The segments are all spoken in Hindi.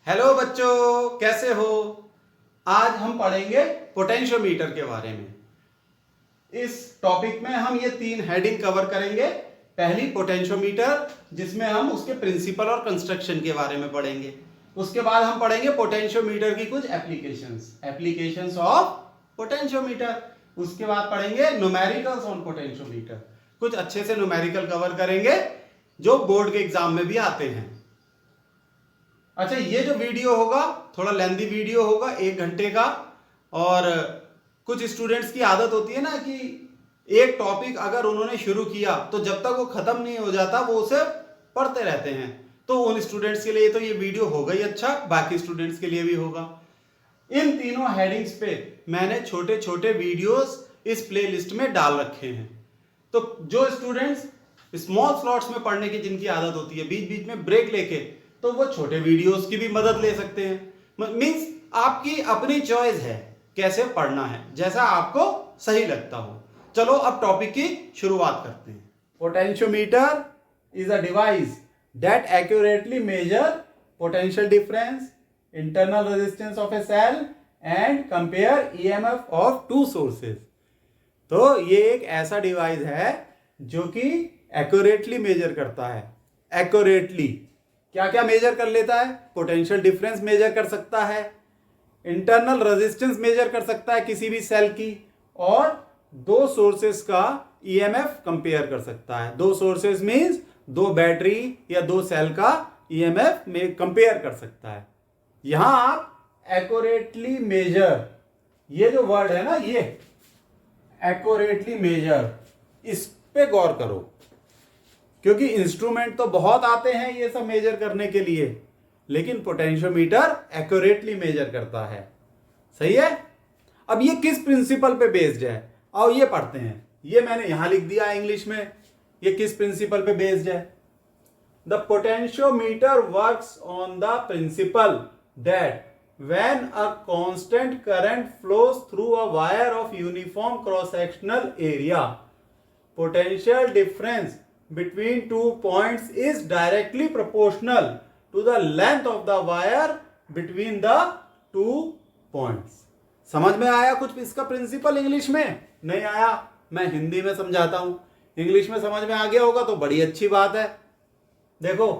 हेलो बच्चों, कैसे हो। आज हम पढ़ेंगे पोटेंशियोमीटर के बारे में। इस टॉपिक में हम ये 3 हेडिंग कवर करेंगे। पहली पोटेंशियोमीटर, जिसमें हम उसके प्रिंसिपल और कंस्ट्रक्शन के बारे में पढ़ेंगे। उसके बाद हम पढ़ेंगे पोटेंशियोमीटर की कुछ एप्लीकेशंस ऑफ पोटेंशियोमीटर। उसके बाद पढ़ेंगे न्यूमेरिकल्स ऑन पोटेंशियोमीटर। कुछ अच्छे से न्यूमेरिकल कवर करेंगे जो बोर्ड के एग्जाम में भी आते हैं। अच्छा, ये जो वीडियो होगा थोड़ा लेंथी वीडियो होगा, 1 घंटे का। और कुछ स्टूडेंट्स की आदत होती है ना कि एक टॉपिक अगर उन्होंने शुरू किया तो जब तक वो खत्म नहीं हो जाता वो उसे पढ़ते रहते हैं। तो उन स्टूडेंट्स के लिए तो ये वीडियो होगा ही अच्छा, बाकी स्टूडेंट्स के लिए भी होगा। इन तीनों हेडिंग्स पे मैंने छोटे छोटे वीडियोस इस प्लेलिस्ट में डाल रखे हैं। तो जो स्टूडेंट्स स्मॉल स्लॉट्स में पढ़ने की जिनकी आदत होती है, बीच बीच में ब्रेक लेके, तो वो छोटे वीडियोस की भी मदद ले सकते हैं। मींस आपकी अपनी चॉइस है कैसे पढ़ना है, जैसा आपको सही लगता हो। चलो अब टॉपिक की शुरुआत करते हैं। Potentiometer is a device that accurately measure potential difference, internal resistance of a cell and compare EMF of 2 sources. तो ये एक ऐसा डिवाइस है जो कि एक्यूरेटली मेजर करता है। एक्यूरेटली क्या क्या मेजर कर लेता है? पोटेंशियल डिफरेंस मेजर कर सकता है, इंटरनल रेजिस्टेंस मेजर कर सकता है किसी भी सेल की, और 2 सोर्सेस का ईएमएफ कंपेयर कर सकता है। 2 सोर्सेस मींस 2 बैटरी या 2 सेल का ईएमएफ में कंपेयर कर सकता है। यहां आप एक्यूरेटली मेजर, ये जो वर्ड है ना, ये एक्यूरेटली मेजर, इस पे गौर करो, क्योंकि इंस्ट्रूमेंट तो बहुत आते हैं ये सब मेजर करने के लिए, लेकिन पोटेंशियोमीटर एक्यूरेटली मेजर करता है। सही है। अब ये किस प्रिंसिपल पे बेस्ड है, आओ ये पढ़ते हैं। ये मैंने यहां लिख दिया इंग्लिश में, ये किस प्रिंसिपल पे बेस्ड है। The potentiometer works on the principal that when a constant current flows through a wire of uniform cross-sectional area, potential difference between 2 points is directly proportional to the length of the wire between the 2 points. समझ में आया कुछ इसका प्रिंसिपल? इंग्लिश में नहीं आया, मैं हिंदी में समझाता हूं। इंग्लिश में समझ में आ गया होगा तो बड़ी अच्छी बात है। देखो,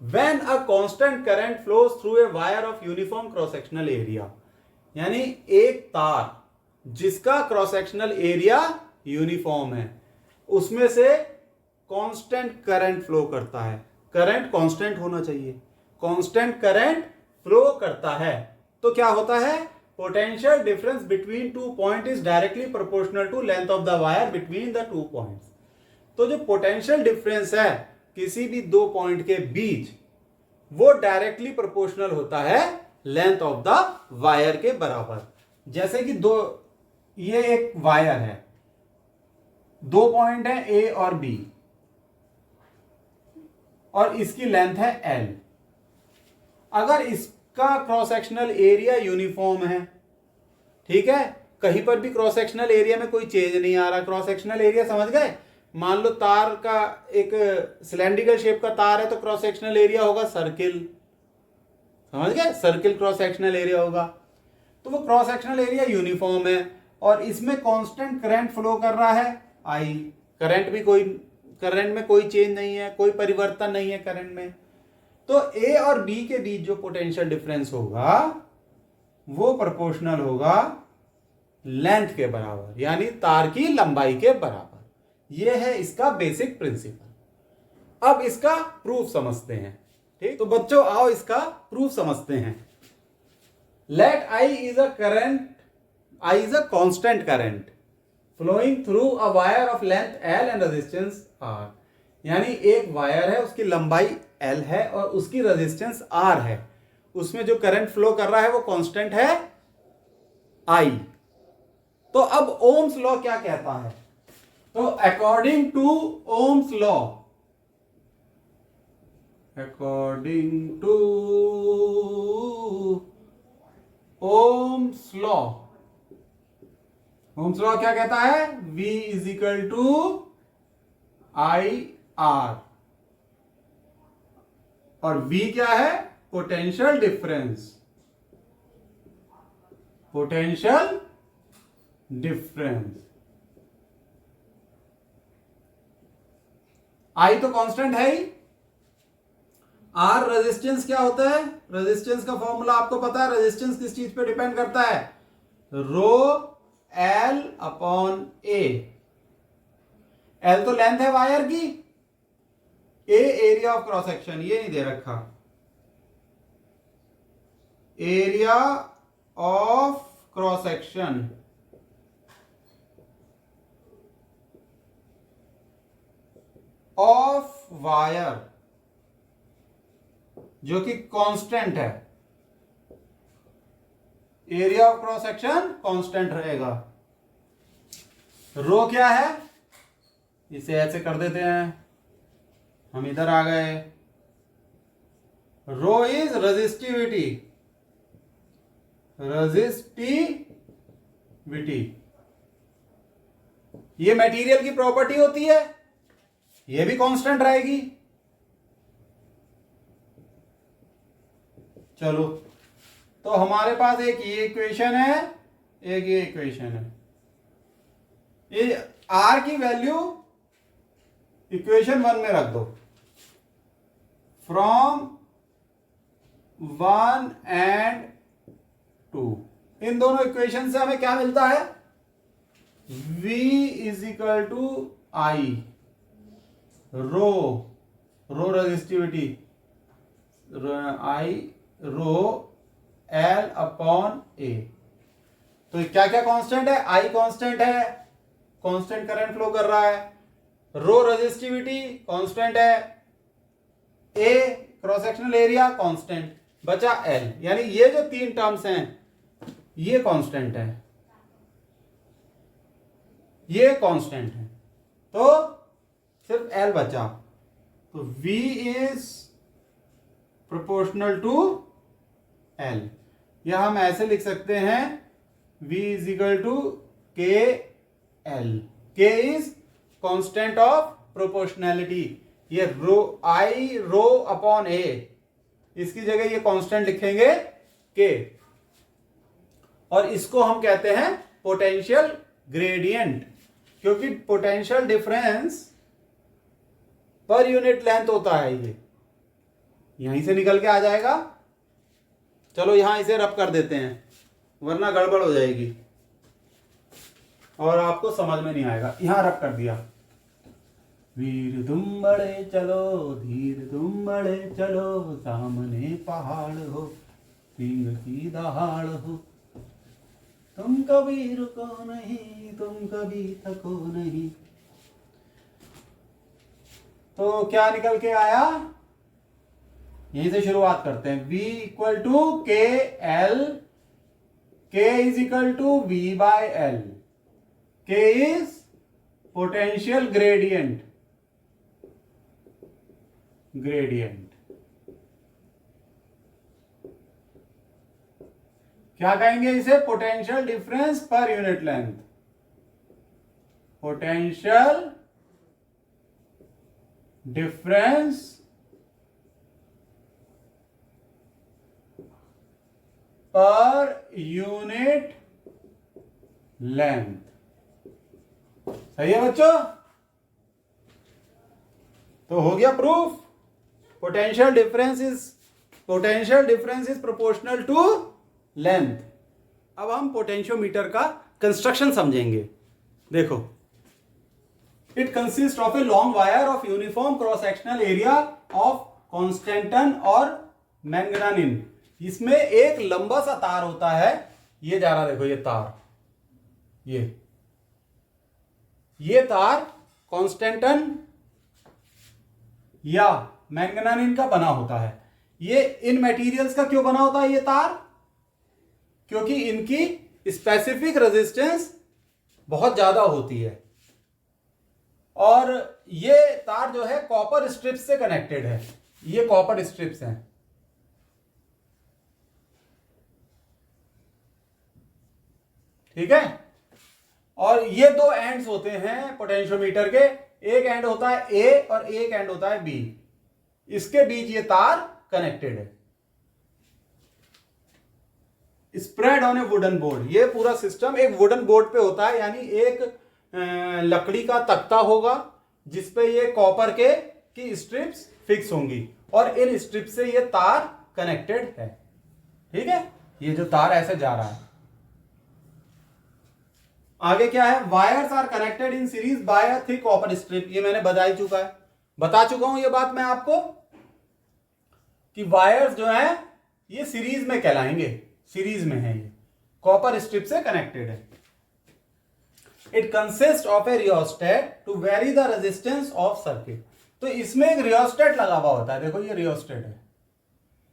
when a constant current flows through a wire of uniform cross sectional area, यानी एक तार जिसका क्रॉस सेक्शनल एरिया यूनिफॉर्म है, उसमें से कांस्टेंट करंट फ्लो करता है। करंट कांस्टेंट होना चाहिए। कांस्टेंट करंट फ्लो करता है तो क्या होता है? Potential difference between 2 point is directly proportional to length of the wire between the 2 points. तो जो पोटेंशियल डिफरेंस है किसी भी 2 पॉइंट के बीच, वो डायरेक्टली प्रोपोर्शनल होता है लेंथ ऑफ द वायर के बराबर। जैसे कि ये एक वायर है, 2 पॉइंट है ए और बी, और इसकी लेंथ है एल। अगर इसका क्रॉस सेक्शनल एरिया यूनिफॉर्म है, ठीक है, कहीं पर भी क्रॉस सेक्शनल एरिया में कोई चेंज नहीं आ रहा। क्रॉस सेक्शनल एरिया समझ गए? मान लो तार का एक सिलेंड्रिकल शेप का तार है तो क्रॉस सेक्शनल एरिया होगा सर्किल। समझ गए? सर्किल क्रॉस सेक्शनल एरिया होगा। तो वो क्रॉस सेक्शनल एरिया यूनिफॉर्म है और इसमें कांस्टेंट करंट फ्लो कर रहा है आई। करंट में कोई चेंज नहीं है, कोई परिवर्तन नहीं है करंट में। तो ए और बी के बीच जो पोटेंशियल डिफरेंस होगा वो प्रोपोर्शनल होगा लेंथ के बराबर, यानी तार की लंबाई के बराबर। ये है इसका बेसिक प्रिंसिपल। अब इसका प्रूफ समझते हैं। ठीक, तो बच्चों आओ इसका प्रूफ समझते हैं। Let I is a current, I is a constant current flowing through a wire of length L and resistance R. यानी एक वायर है, उसकी लंबाई एल है और उसकी रेजिस्टेंस आर है। उसमें जो करंट फ्लो कर रहा है वो कांस्टेंट है आई। तो अब ओम्स लॉ क्या कहता है? तो according to Ohm's law, according to Ohm's law, Ohm's law क्या कहता है? V is equal to I R, और V क्या है? Potential difference, potential difference. I तो कांस्टेंट है ही। आर रेजिस्टेंस क्या होता है? रेजिस्टेंस का फॉर्मूला आपको पता है। रेजिस्टेंस किस चीज पे डिपेंड करता है? रो एल अपॉन ए। एल तो लेंथ है वायर की, ए एरिया ऑफ क्रॉस सेक्शन, ये नहीं दे रखा, area of cross section of wire, जो कि कांस्टेंट है। Area of cross section constant रहेगा। रो क्या है? इसे ऐसे कर देते हैं, हम इधर आ गए। रो इज रेजिस्टिविटी, रेजिस्टिविटी ये मटेरियल की प्रॉपर्टी होती है, ये भी कांस्टेंट रहेगी। चलो, तो हमारे पास एक ये इक्वेशन है, एक ये इक्वेशन है। ये आर की वैल्यू इक्वेशन 1 में रख दो। फ्रॉम 1 एंड 2, इन दोनों इक्वेशन से हमें क्या मिलता है? V is equal to I, rho, rho resistivity, I rho L upon A. तो क्या क्या कांस्टेंट है? आई कांस्टेंट है, कांस्टेंट करंट फ्लो कर रहा है। रो रेजिस्टिविटी कांस्टेंट है, A cross sectional area constant, बचा एल। यानी ये जो तीन टर्म्स हैं ये कांस्टेंट है, ये कांस्टेंट है, तो सिर्फ एल बचा। तो V is proportional to L, या हम ऐसे लिख सकते हैं V is equal to K L. K is constant of proportionality. ये रो आई रो अपॉन ए, इसकी जगह ये कांस्टेंट लिखेंगे के, और इसको हम कहते हैं पोटेंशियल ग्रेडियंट, क्योंकि potential difference per unit length होता है। ये यहीं से निकल के आ जाएगा। चलो यहां इसे रब कर देते हैं, वरना गड़बड़ हो जाएगी और आपको समझ में नहीं आएगा। यहां रब कर दिया। वीर तुम बड़े चलो, धीर तुम बड़े चलो, सामने पहाड़ हो, सिंह की दहाड़ हो, तुम कभी रुको नहीं, तुम कभी थको नहीं। तो क्या निकल के आया? यहीं से शुरुआत करते हैं। V equal to K L, K is equal to V by L. K is potential gradient, gradient क्या कहेंगे इसे? Potential difference per unit length, potential difference per unit length. सही है बच्चों? तो हो गया proof. Potential difference is proportional to length. अब हम पोटेंशियोमीटर का कंस्ट्रक्शन समझेंगे। देखो, it consist of a long wire of uniform cross sectional area of constantan और मैंगनानिन। इसमें एक लंबा सा तार होता है, ये जा रहा, देखो ये तार, ये तार कॉन्स्टेंटन या मैंगनानिन का बना होता है। ये इन मटेरियल्स का क्यों बना होता है ये तार? क्योंकि इनकी स्पेसिफिक रेजिस्टेंस बहुत ज्यादा होती है, और ये तार जो है कॉपर स्ट्रिप्स से कनेक्टेड है। ये कॉपर स्ट्रिप्स हैं। ठीक है, और ये दो एंड्स होते हैं पोटेंशियोमीटर के। एक एंड होता है ए और एक एंड होता है बी। इसके बीच ये तार कनेक्टेड है। Spread on A wooden board. ये पूरा सिस्टम एक वुडन बोर्ड पे होता है, यानी एक लकड़ी का तख्ता होगा जिसपे ये कॉपर के की स्ट्रिप्स फिक्स होंगी और इन स्ट्रिप से ये तार कनेक्टेड है। ठीक है, ये जो तार ऐसे जा रहा है। आगे क्या है, wires are connected in series by a thick copper strip. ये मैंने बता चुका हूं ये बात मैं आपको कि वायर्स जो है ये सीरीज में कहलाएंगे, सीरीज में है, ये कॉपर स्ट्रिप से कनेक्टेड है। It consist of a rheostat to vary the resistance of circuit. तो इसमें एक रियोस्टेट लगा हुआ होता है, देखो ये रियोस्टेट है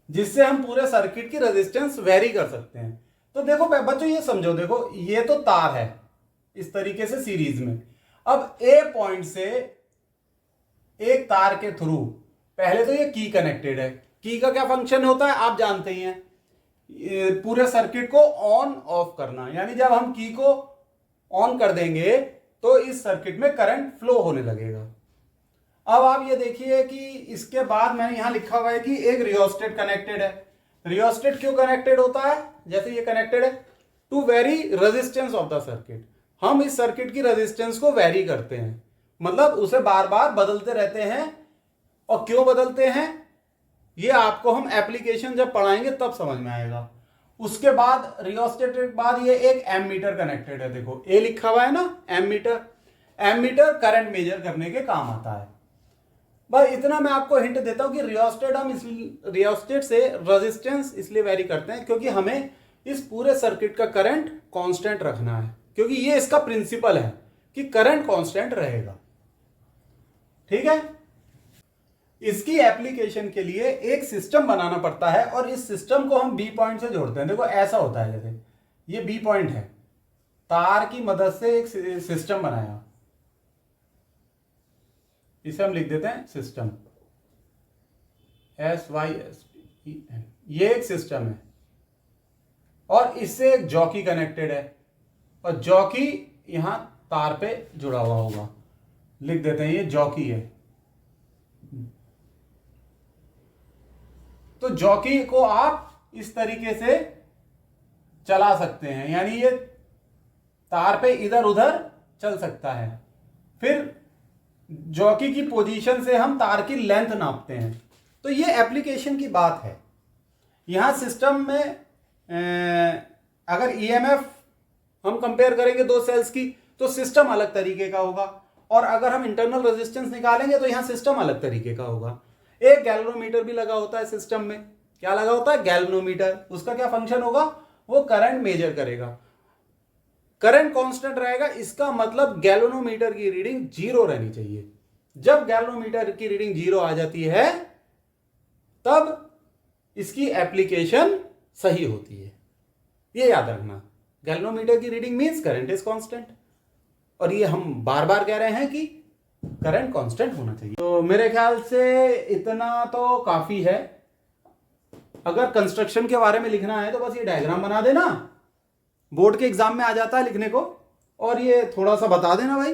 जिससे हम पूरे सर्किट की रेजिस्टेंस वेरी कर सकते हैं। तो देखो बच्चों ये समझो, देखो ये तो तार है इस तरीके से सीरीज में। अब ए पॉइंट से एक तार के थ्रू पहले तो ये की कनेक्टेड है। की का क्या फंक्शन होता है आप जानते ही हैं, पूरे सर्किट को ऑन ऑफ करना, यानी जब हम की को ऑन कर देंगे तो इस सर्किट में करंट फ्लो होने लगेगा। अब आप ये देखिए कि इसके बाद मैंने यहां लिखा हुआ है कि एक रियोस्टेट कनेक्टेड है। रियोस्टेट क्यों कनेक्टेड होता है, जैसे ये कनेक्टेड है to vary resistance of the circuit. हम इस सर्किट की रेजिस्टेंस को वेरी करते हैं, मतलब उसे बार बार बदलते रहते हैं। और क्यों बदलते हैं ये आपको हम एप्लीकेशन जब पढ़ाएंगे तब समझ में आएगा। उसके बाद रियोस्टेट के बाद ये एक एमीटर कनेक्टेड है, देखो ए लिखा हुआ है ना, एमीटर। एमीटर करंट मेजर करने के काम आता है। बस इतना मैं आपको हिंट देता हूं कि रियोस्टेट से रेजिस्टेंस इसलिए वेरी करते हैं क्योंकि हमें इस पूरे सर्किट का करंट कांस्टेंट रखना है, क्योंकि ये इसका प्रिंसिपल है कि करंट कांस्टेंट रहेगा। ठीक है, इसकी एप्लीकेशन के लिए एक सिस्टम बनाना पड़ता है और इस सिस्टम को हम बी पॉइंट से जोड़ते हैं। देखो ऐसा होता है, जैसे ये बी पॉइंट है, तार की मदद से एक सिस्टम बनाया, इसे हम लिख देते हैं सिस्टम, SYSTEM। ये एक सिस्टम है और इससे एक जॉकी कनेक्टेड है और जॉकी यहां तार पे जुड़ा हुआ होगा, लिख देते हैं ये जॉकी है। तो जॉकी को आप इस तरीके से चला सकते हैं, यानी ये तार पे इधर उधर चल सकता है। फिर जॉकी की पोजीशन से हम तार की लेंथ नापते हैं। तो ये एप्लीकेशन की बात है। यहां सिस्टम में अगर ईएमएफ हम कंपेयर करेंगे दो सेल्स की तो सिस्टम अलग तरीके का होगा, और अगर हम इंटरनल रेजिस्टेंस निकालेंगे तो यहां सिस्टम अलग तरीके का होगा। एक गैल्वेनोमीटर भी लगा होता है सिस्टम में। क्या लगा होता है, गैल्वेनोमीटर। उसका क्या फंक्शन होगा, वो करंट मेजर करेगा, करंट कांस्टेंट रहेगा। इसका मतलब गैल्वेनोमीटर की रीडिंग 0 रहनी चाहिए। जब गैल्वेनोमीटर की रीडिंग 0 आ जाती है तब इसकी एप्लीकेशन सही होती है। ये याद रखना, गैल्वेनोमीटर की reading means current is constant, और ये हम बार बार कह रहे हैं कि करंट कांस्टेंट होना चाहिए। तो मेरे ख्याल से इतना तो काफी है। अगर कंस्ट्रक्शन के बारे में लिखना है तो बस ये डायग्राम बना देना, बोर्ड के एग्जाम में आ जाता है लिखने को, और ये थोड़ा सा बता देना भाई,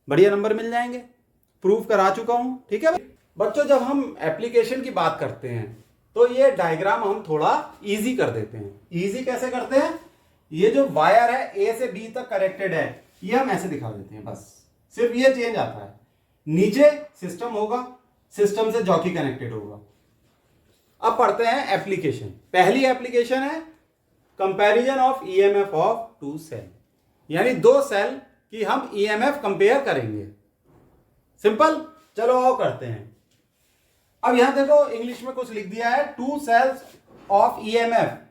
बढ़िया नंबर मिल जाएंगे। प्रूफ करा चुका हूं। ठीक है बच्चों, जब हम एप्लीकेशन की बात करते हैं तो ये डायग्राम हम थोड़ा इजी कर देते हैं। इजी कैसे करते हैं, ये जो वायर है ए से बी तक कनेक्टेड है, ये हम ऐसे दिखा देते हैं, बस सिर्फ ये चेंज आता है। नीचे सिस्टम होगा, सिस्टम से जॉकी कनेक्टेड होगा। अब पढ़ते हैं एप्लीकेशन। पहली एप्लीकेशन है comparison of EMF of two cell, यानी दो सेल की हम ईएमएफ कंपेयर करेंगे। सिंपल, चलो आओ करते हैं। अब यहां देखो इंग्लिश में कुछ लिख दिया है, two cells of EMF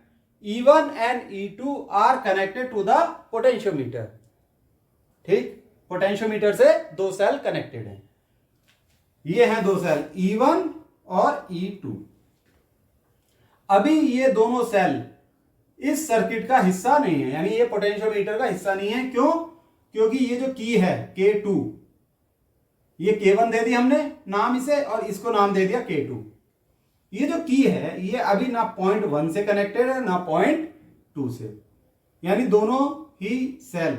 E1 and E2 are connected to the potentiometer. ठीक, पोटेंशियोमीटर से दो सेल कनेक्टेड है। ये हैं दो सेल E1 और E2। अभी ये दोनों सेल इस सर्किट का हिस्सा नहीं है, यानी ये पोटेंशियोमीटर का हिस्सा नहीं है। क्यों, क्योंकि ये जो की है K2, ये K1 दे दी हमने नाम इसे, और इसको नाम दे दिया K2। ये जो की है ये अभी ना पॉइंट 1 से कनेक्टेड है ना पॉइंट 2 से, यानी दोनों ही सेल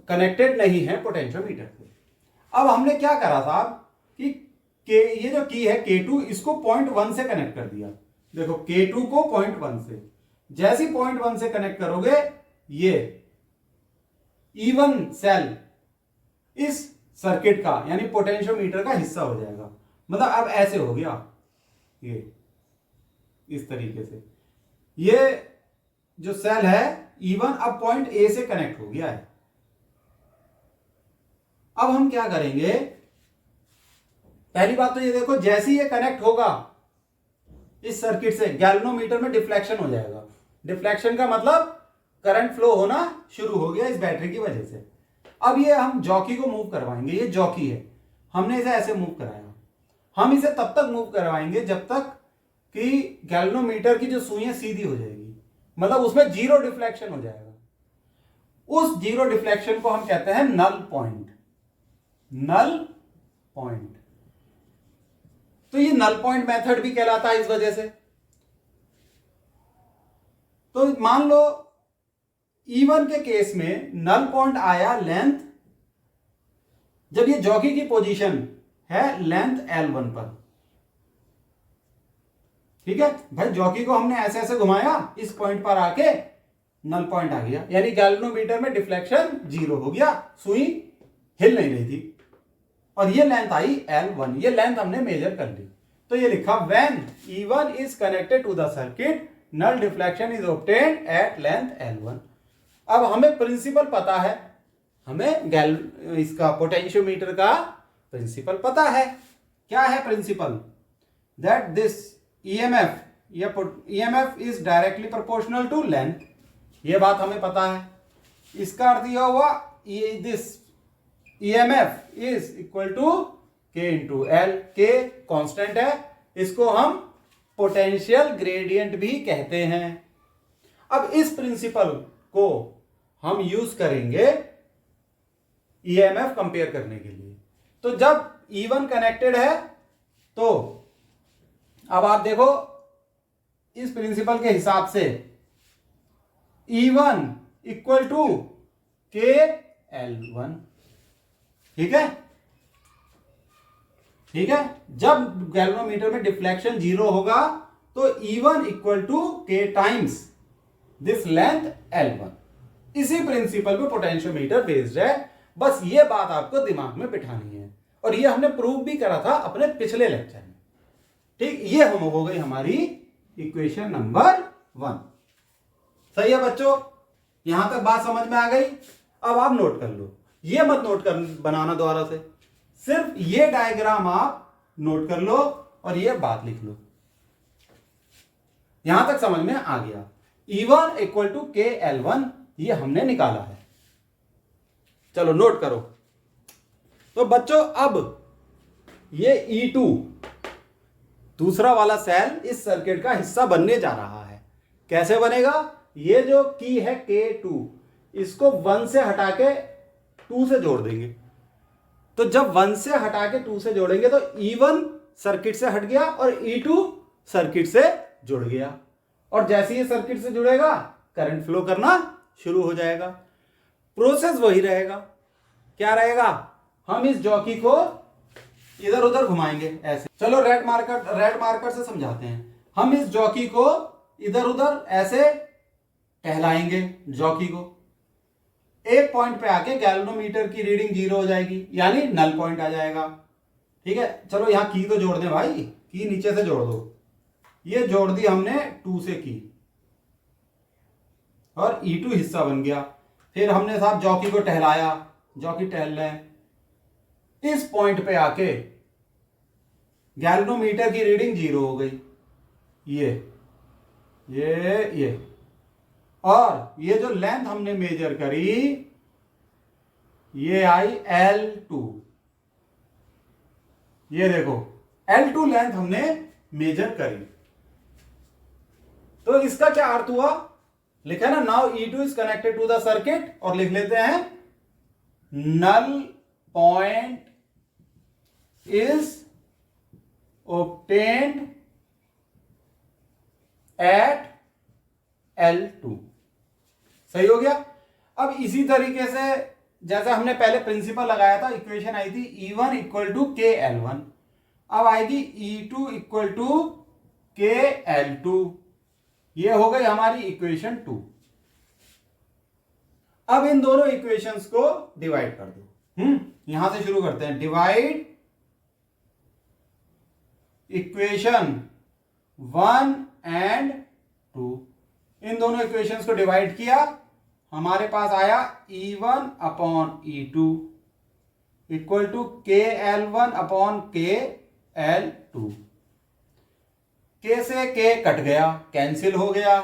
कनेक्टेड नहीं है पोटेंशियोमीटर से। अब हमने क्या करा था कि ये जो की है K2, इसको पॉइंट 1 से कनेक्ट कर दिया। देखो K2 को पॉइंट 1 से, जैसी पॉइंट 1 से कनेक्ट करोगे ये E1 सेल इस सर्किट का यानी पोटेंशियोमीटर का हिस्सा हो जाएगा। मतलब अब ऐसे हो गया, ये इस तरीके से ये जो सेल है E1 अब पॉइंट ए से कनेक्ट हो गया है। अब हम क्या करेंगे, पहली बात तो ये देखो, जैसे ही ये कनेक्ट होगा इस सर्किट से गैल्वेनोमीटर में डिफ्लेक्शन हो जाएगा। डिफ्लेक्शन का मतलब करंट फ्लो होना शुरू हो गया इस बैटरी की वजह से। अब ये हम जॉकी को मूव करवाएंगे, ये जॉकी है, हमने इसे ऐसे मूव कराया। हम इसे तब तक मूव करवाएंगे जब तक कि गैल्वेनोमीटर की जो सुइयां सीधी हो जाएगी, मतलब उसमें जीरो डिफ्लेक्शन हो जाएगा। उस जीरो डिफ्लेक्शन को हम कहते हैं नल पॉइंट। नल पॉइंट, तो ये नल पॉइंट मेथड भी कहलाता है इस वजह से। तो मान लो E1 के केस में नल पॉइंट आया लेंथ, जब ये जॉकी की पोजीशन है लेंथ L1 पर। ठीक है भाई, जॉकी को हमने ऐसे ऐसे घुमाया, इस पॉइंट पर आके नल पॉइंट आ गया, यानी गैल्वेनोमीटर में डिफ्लेक्शन जीरो हो गया, सुई हिल नहीं रही थी। और ये लेंथ आई L1, ये लेंथ हमने मेजर कर ली। तो ये लिखा when E1 is connected to the circuit null deflection is obtained at length L1। अब हमें प्रिंसिपल पता है, हमें इसका पोटेंशियोमीटर का प्रिंसिपल पता है। क्या है प्रिंसिपल? दैट दिस EMF या EMF is directly proportional to length. ये बात हमें पता है। इसका अर्थ यह हुआ this EMF is equal to K into L। K constant है, इसको हम पोटेंशियल ग्रेडियंट भी कहते हैं। अब इस प्रिंसिपल को हम यूज करेंगे EMF कंपेयर करने के लिए। तो जब E1 कनेक्टेड है तो अब आप देखो इस प्रिंसिपल के हिसाब से E1 इक्वल टू KL1। ठीक है, ठीक है। जब गैल्वेनोमीटर में डिफ्लेक्शन जीरो होगा तो E1 equal to K times this length L1। इसी प्रिंसिपल पे पोटेंशियोमीटर बेस्ड है। बस ये बात आपको दिमाग में बिठानी है, और ये हमने प्रूव भी करा था अपने पिछले लेक्चर में। ठीक, ये हम हो गई हमारी इक्वेशन नंबर 1। सही है बच्चों, यहां तक बात समझ में आ गई। अब आप नोट कर लो, ये मत नोट कर बनाना दोबारा से, सिर्फ ये डायग्राम आप नोट कर लो और ये बात लिख लो। यहां तक समझ में आ गया। E1 इक्वल टू KL1 ये हमने निकाला है। चलो नोट करो। तो बच्चों अब ये E2 दूसरा वाला सेल इस सर्किट का हिस्सा बनने जा रहा है। कैसे बनेगा? ये जो की है K2, इसको 1 से हटा के 2 से जोड़ देंगे। तो जब 1 से हटा के 2 से जोड़ेंगे तो E1 सर्किट से हट गया और E2 सर्किट से जुड़ गया, और जैसे ही सर्किट से जुड़ेगा करंट फ्लो करना शुरू हो जाएगा। प्रोसेस वही रहेगा। क्या रहेगा? हम इस जॉकी को इधर उधर घुमाएंगे ऐसे। चलो रेड मार्कर से समझाते हैं। हम इस जॉकी को इधर उधर ऐसे टहलाएंगे। जॉकी को एक पॉइंट पे आके गैल्वेनोमीटर की रीडिंग जीरो हो जाएगी, यानी नल पॉइंट आ जाएगा। ठीक है, चलो यहां की तो जोड़ दें भाई, की नीचे से जोड़ दो। ये जोड़ दी हमने 2 से की, और E2 हिस्सा बन गया। फिर हमने साहब जॉकी को टहलाया, जॉकी टहल रहे हैं, इस पॉइंट पे आके गैल्वेनोमीटर की रीडिंग जीरो हो गई। ये और ये जो लेंथ हमने मेजर करी ये आई L2। ये देखो L2 लेंथ हमने मेजर करी। तो इसका क्या अर्थ हुआ? लिखा ना, now E2 is connected to the circuit, और लिख लेते हैं null point is obtained at L2। सही हो गया। अब इसी तरीके से जैसे हमने पहले प्रिंसिपल लगाया था, इक्वेशन आई थी E1 इक्वल टू KL1, अब आएगी E2 इक्वल टू KL2। ये हो गई हमारी इक्वेशन 2। अब इन दोनों इक्वेशंस को डिवाइड कर दो। यहां से शुरू करते हैं। Divide equation 1 and 2। इन दोनों इक्वेशंस को डिवाइड किया, हमारे पास आया E1 upon E2 equal to KL1 upon KL2। K से K कट गया, कैंसिल हो गया,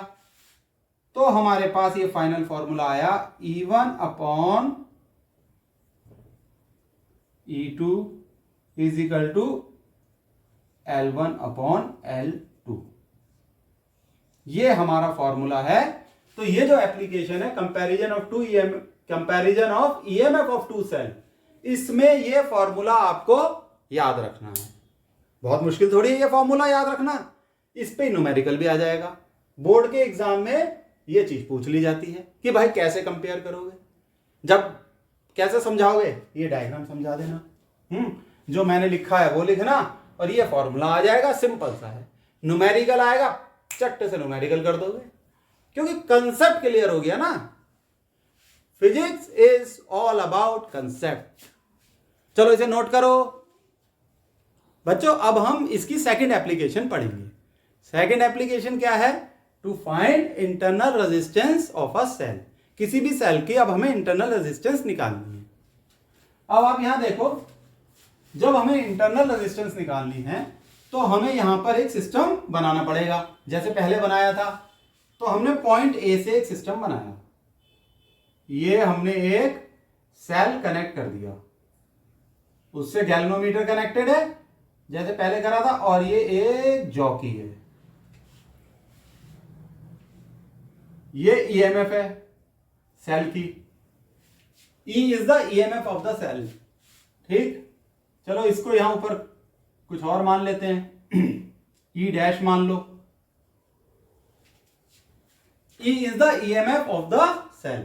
तो हमारे पास ये फाइनल फॉर्मूला आया E1 upon E2 is equal to L1 upon L2। ये हमारा फॉर्मूला है। तो ये जो एप्लीकेशन है comparison of EMF of two cell, इसमें ये फॉर्मूला आपको याद रखना है। बहुत मुश्किल थोड़ी है ये फॉर्मूला याद रखना, इस पे न्यूमेरिकल भी आ जाएगा। बोर्ड के एग्जाम में ये चीज पूछ ली जाती है कि भाई कैसे कंपेयर करोगे, जब कैसे समझाओगे, ये डायग्राम समझा देना। जो मैंने लिखा है वो लिखना, और ये फॉर्मूला आ जाएगा, सिंपल सा है। न्यूमेरिकल आएगा, चट्टे से न्यूमेरिकल कर दोगे, क्योंकि कंसेप्ट क्लियर हो गया ना। Physics is all about concept. चलो इसे नोट करो बच्चों। अब हम इसकी सेकंड एप्लीकेशन पढ़ेंगे। सेकंड एप्लीकेशन क्या है? To find internal resistance of a cell. किसी भी सेल की अब हमें इंटरनल रेजिस्टेंस निकालनी है। अब आप यहां देखो, जब हमें इंटरनल रेजिस्टेंस निकालनी है तो हमें यहां पर एक सिस्टम बनाना पड़ेगा। जैसे पहले बनाया था, तो हमने पॉइंट ए से एक सिस्टम बनाया, ये हमने एक सेल कनेक्ट कर दिया, उससे गैल्वेनोमीटर कनेक्टेड है जैसे पहले करा था, और ये एक जॉकी है, ये ईएमएफ है सेल की। E is the EMF of the cell. ठीक, चलो इसको यहां ऊपर कुछ और मान लेते हैं, ई डैश मान लो। E is the EMF of the cell।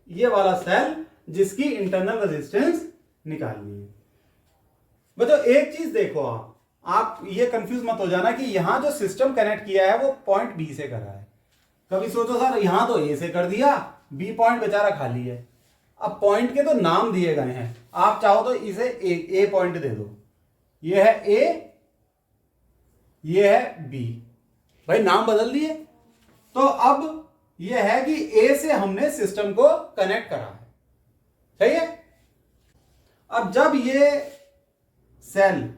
ये वाला सेल जिसकी इंटरनल रेजिस्टेंस निकालनी है। बच्चों एक चीज देखो, आप ये कंफ्यूज मत हो जाना कि यहां जो सिस्टम कनेक्ट किया है वो पॉइंट बी से करा है। कभी सोचो सर यहां तो ए से कर दिया, बी पॉइंट बेचारा खाली है। अब पॉइंट के तो नाम दिए गए हैं, आप चाहो तो इसे ए पॉइंट दे दो, ये है ए, ये है बी, भाई नाम बदल दिए। तो अब यह है कि ए से हमने सिस्टम को कनेक्ट करा है, सही है। अब जब ये सेल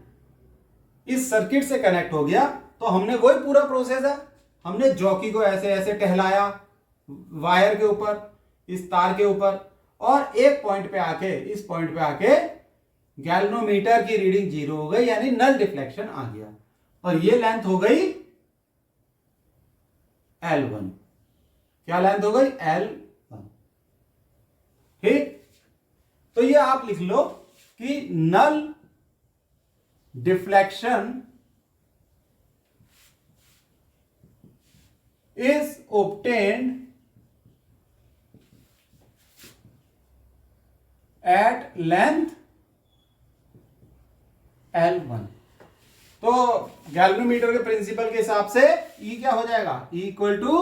इस सर्किट से कनेक्ट हो गया तो हमने वही पूरा प्रोसेस है, हमने जॉकी को ऐसे ऐसे टहलाया वायर के ऊपर, इस तार के ऊपर, और एक पॉइंट पे आके, इस पॉइंट पे आके गैल्वेनोमीटर की रीडिंग 0 हो गई, यानी नल डिफ्लेक्शन आ गया, और ये लेंथ हो गई L1। क्या लेंथ हो गई? L1। ठीक, तो ये आप लिख लो कि null deflection is obtained at length L1। तो गैल्वेनोमीटर के प्रिंसिपल के हिसाब से E क्या हो जाएगा? E equal to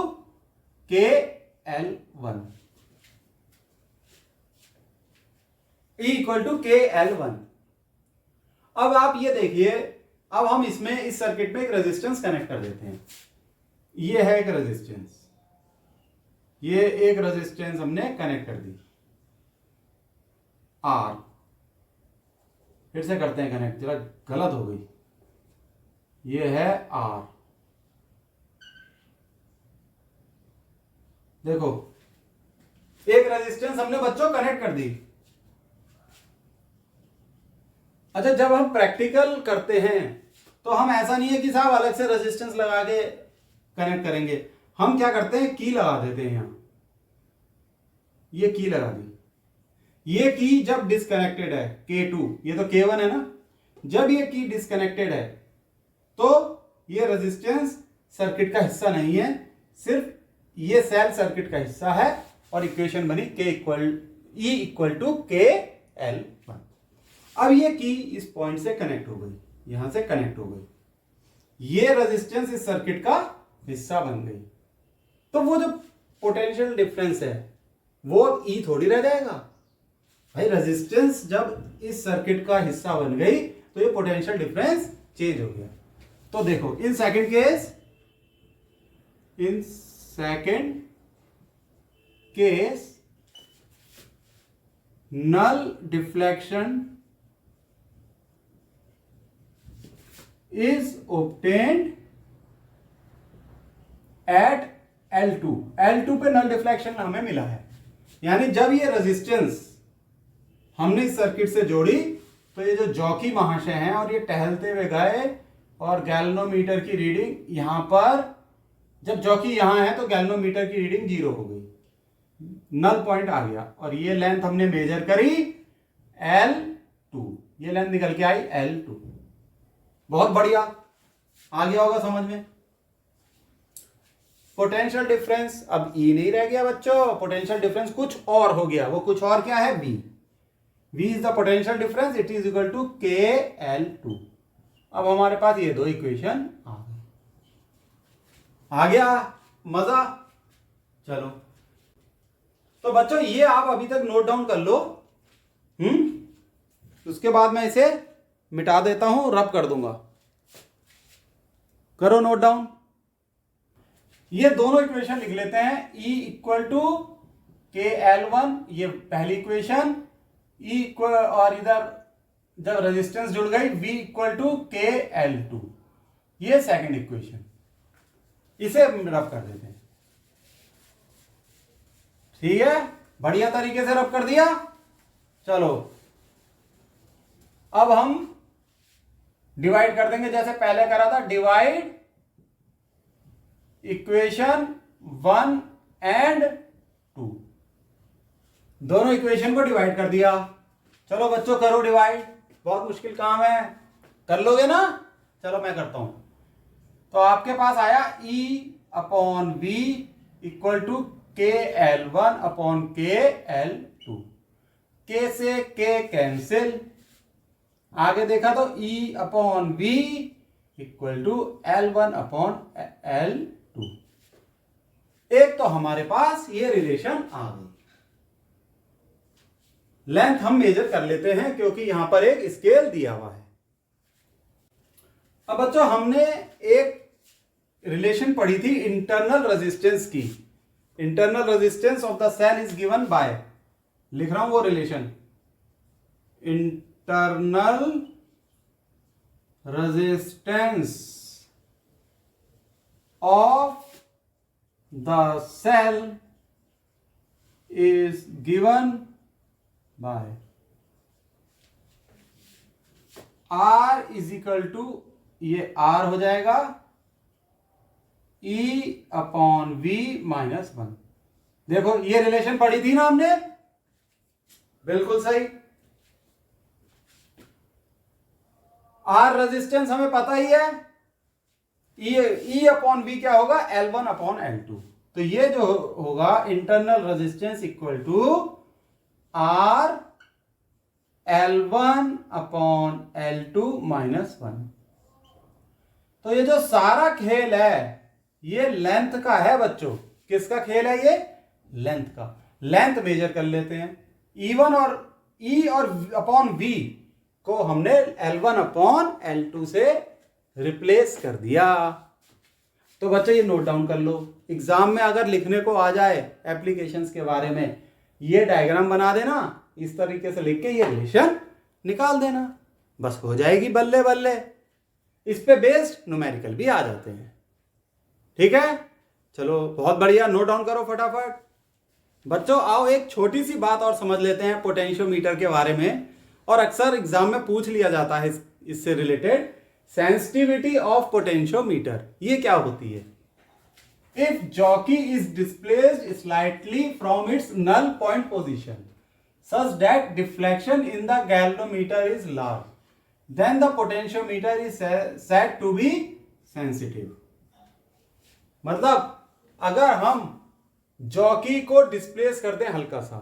KL1। E equal to KL1। अब आप ये देखिए, अब हम इसमें इस सर्किट में एक रेजिस्टेंस कनेक्ट कर देते हैं। ये है एक रेजिस्टेंस, ये एक रेजिस्टेंस हमने कनेक्ट कर दी R। फिर से करते हैं कनेक्ट, जरा गलत हो गई, ये है R। देखो एक रेजिस्टेंस हमने बच्चों कनेक्ट कर दी। अच्छा, जब हम प्रैक्टिकल करते हैं तो हम ऐसा नहीं है कि साहब अलग से रेजिस्टेंस लगा के कनेक्ट करेंगे, हम क्या करते हैं की लगा देते हैं। यहां ये की लगा दी, ये की जब डिस्कनेक्टेड है K2, ये तो K1 है ना, जब ये की डिस्कनेक्टेड है तो ये रेजिस्टेंस सर्किट का हिस्सा नहीं है, सिर्फ ये सेल सर्किट का हिस्सा है, और इक्वेशन बनी E इक्वल टू KL1। अब ये की इस पॉइंट से कनेक्ट हो गई, यहां से कनेक्ट हो गई, ये रेजिस्टेंस इस सर्किट का हिस्सा बन गई। तो वो जो पोटेंशियल डिफरेंस है वो ई थोड़ी रह जाएगा भाई। रेजिस्टेंस जब इस सर्किट का हिस्सा बन गई तो ये पोटेंशियल डिफरेंस चेंज हो गया। तो देखो in second case null deflection is obtained at L2 पे null deflection हमें मिला है। यानी जब ये रेजिस्टेंस हमने इस सर्किट से जोड़ी तो ये जो जॉकी महाशय हैं और ये टहलते हुए गए और गैल्वेनोमीटर की रीडिंग यहां पर, जब जॉकी यहां है तो गैल्वेनोमीटर की रीडिंग 0 हो गई, नल पॉइंट आ गया और ये लेंथ हमने मेजर करी L2, ये लेंथ निकल के आई L2। बहुत बढ़िया, आ गया होगा समझ में। पोटेंशियल डिफरेंस अब E नहीं रह गया बच्चों, पोटेंशियल डिफरेंस कुछ और हो गया। वो कुछ और क्या है? V is the potential difference, it is equal to KL2। अब हमारे पास ये दो इक्वेशन आ गया, मजा। चलो तो बच्चों ये आप अभी तक नोट डाउन कर लो। उसके बाद मैं इसे मिटा देता हूं, रब कर दूंगा। करो नोट डाउन। ये दोनों इक्वेशन लिख लेते हैं। E इक्वल टू KL1 ये पहली इक्वेशन, E इक्वल और इधर जब रेजिस्टेंस जुड़ गई V इक्वल टू KL2 ये सेकंड इक्वेशन। इसे रब कर देते हैं। ठीक है, बढ़िया तरीके से रब कर दिया। चलो अब हम डिवाइड कर देंगे जैसे पहले करा था। डिवाइड इक्वेशन 1 एंड 2, दोनों इक्वेशन को डिवाइड कर दिया। चलो बच्चों करो डिवाइड, बहुत मुश्किल काम है, कर लोगे ना? चलो मैं करता हूं। तो आपके पास आया E upon V equal to KL1 upon KL2। K से K कैंसिल, आगे देखा तो E upon V equal to L1 upon L2। एक तो हमारे पास ये रिलेशन आ गई। लेंथ हम मेजर कर लेते हैं क्योंकि यहां पर एक स्केल दिया हुआ है। अब बच्चों हमने एक रिलेशन पढ़ी थी इंटरनल रेजिस्टेंस की। Internal resistance of the cell is given by, लिख रहा हूं वो relation, internal resistance of the cell is given by R is equal to, ये R हो जाएगा E अपॉन V माइनस 1। देखो ये रिलेशन पढ़ी थी ना हमने, बिल्कुल सही। R रेजिस्टेंस हमें पता ही है, E अपॉन V क्या होगा? L1 upon L2। तो ये जो होगा internal resistance equal to R L1 upon L2 minus 1। तो ये जो सारा खेल है ये लेंथ का है बच्चों। किसका खेल है ये? लेंथ का। लेंथ मेजर कर लेते हैं। E1 और E और अपॉन V को हमने L1 अपॉन L2 से रिप्लेस कर दिया। तो बच्चों ये नोट डाउन कर लो, एग्जाम में अगर लिखने को आ जाए एप्लीकेशंस के बारे में, ये डायग्राम बना देना, इस तरीके से लिख के ये रिलेशन निकाल देना, बस हो जाएगी बल्ले बल्ले। इस पे बेस्ड न्यूमेरिकल भी आ जाते हैं। ठीक है, चलो बहुत बढ़िया, नोट डाउन करो फटाफट। बच्चों आओ एक छोटी सी बात और समझ लेते हैं पोटेंशियोमीटर के बारे में, और अक्सर एग्जाम में पूछ लिया जाता है इससे रिलेटेड। सेंसिटिविटी ऑफ पोटेंशियोमीटर ये क्या होती है? If jockey is displaced slightly from its null point position such that deflection in the galvanometer is large, then the potentiometer is said to be sensitive। मतलब अगर हम जॉकी को डिस्प्लेस कर दें हल्का सा,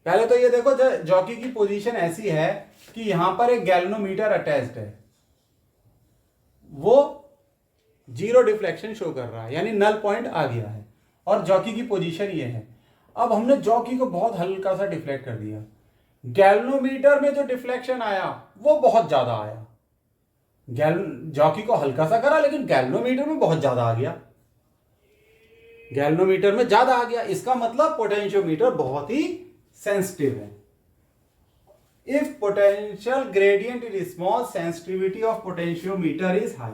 पहले तो ये देखो जॉकी की पोजीशन ऐसी है कि यहां पर एक गैल्वेनोमीटर अटैच्ड है, वो जीरो डिफ्लेक्शन शो कर रहा है, यानी नल पॉइंट आ गया है और जॉकी की पोजीशन ये है। अब हमने जॉकी को बहुत हल्का सा डिफ्लेक्ट कर दिया, गैल्वेनोमीटर में जो डिफ्लेक्शन आया वो बहुत ज्यादा आया। जॉकी को हल्का सा करा लेकिन गैल्वेनोमीटर में बहुत ज्यादा आ गया, गैल्वेनोमीटर में ज्यादा आ गया। इसका मतलब पोटेंशियोमीटर बहुत ही सेंसिटिव है। If potential gradient is small, sensitivity of potentiometer is high.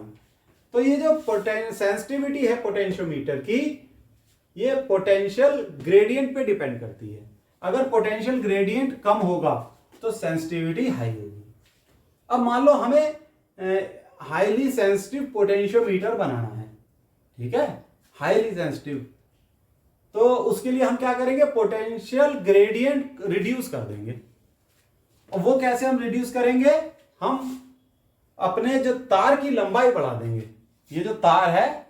तो ये जो सेंसिटिविटी है पोटेंशियोमीटर की, ये पोटेंशियल ग्रेडियंट पे डिपेंड करती है। अगर पोटेंशियल ग्रेडियंट कम होगा तो सेंसिटिविटी हाई होगी। अब मान लो हमें हाईली सेंसिटिव पोटेंशियोमीटर बनाना है, ठीक है, हाईली सेंसिटिव, तो उसके लिए हम क्या करेंगे, पोटेंशियल ग्रेडियंट रिड्यूस कर देंगे। और वो कैसे हम रिड्यूस करेंगे, हम अपने जो तार की लंबाई बढ़ा देंगे। ये जो तार है